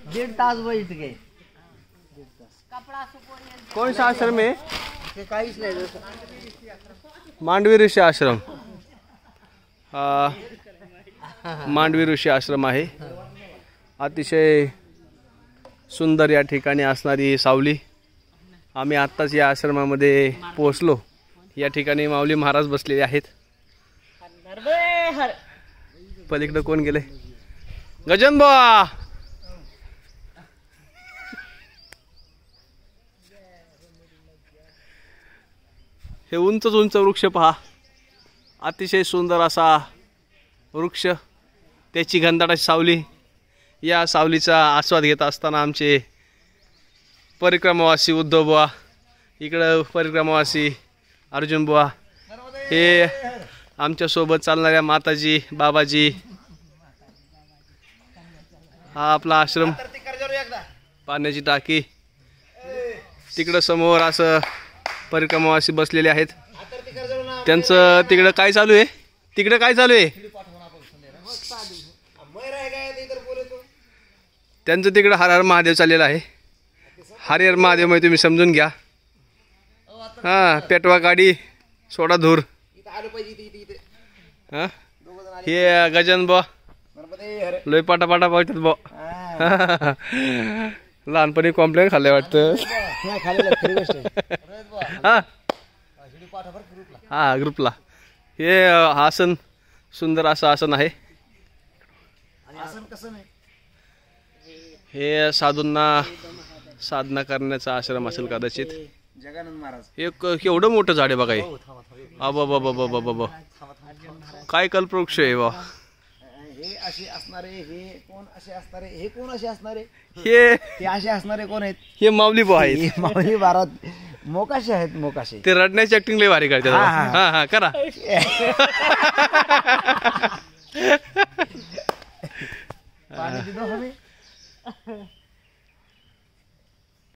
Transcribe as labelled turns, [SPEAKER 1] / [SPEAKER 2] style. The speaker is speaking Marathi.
[SPEAKER 1] 1.5 तास बैठ गए।
[SPEAKER 2] कौन सा आश्रम है?
[SPEAKER 1] काहीच नाही।
[SPEAKER 2] मांडवी ऋषी आश्रम। मांडवी ऋषी आश्रम आहे। अतिशय सुंदर या ठिकाणी असणारी सावली। आम्ही आत्ताच या आश्रमामध्ये पोहोचलो। या ठिकाणी माऊली महाराज बसलेले आहेत। पलीकडे कोण गेले? गजन बुवा। हे उंच उंच वृक्ष पहा। अतिशय सुंदर असा वृक्ष, त्याची घनदाटाची सावली। या सावलीचा आस्वाद घेत असताना आमचे परिक्रमावासी उद्धव बुवा, इकडं परिक्रमावासी अर्जुन बुवा, हे आमच्या सोबत चालणाऱ्या माताजी, बाबाजी। हा आपला आश्रम, पाण्याची टाकी। तिकडं समोर असं परिक्रमावासी बसलेले आहेत। त्यांचं तिकडं काय चालू आहे? तिकडं काय चालू आहे? त्यांचं तिकडं हर हर महादेव चाललेलं आहे। हर हर महादेव म्हणजे तुम्ही समजून घ्या। हा, पेटवा गाडी, सोडा धूर। हा, हे गजन बुवा लय पाटापाटा पावतात बुवा। लहानपणी कॉम्प्लेन खाल्ले वाटतं। हा ग्रुपला हे आसन, सुंदर असं आसन आहे। हे साधूंना साधना करण्याचा आश्रम असेल कदाचित।
[SPEAKER 1] जगानंद महाराज
[SPEAKER 2] एक केवढं मोठं झाड आहे बघा हे। बाबा काय कल्पवृक्ष आहे बा।
[SPEAKER 1] हे असे असणारे, हे कोण असे असणारे, हे कोण असे असणारे,
[SPEAKER 2] हे
[SPEAKER 1] असे असणारे कोण आहेत?
[SPEAKER 2] हे माऊली बुवा आहेत।
[SPEAKER 1] माऊली महाराज मोकाशे आहेत, मोकाशे।
[SPEAKER 2] ते रडण्याची ऍक्टिंग लय भारी करतात। हा हा करा।
[SPEAKER 1] पाणी दे दो हमें।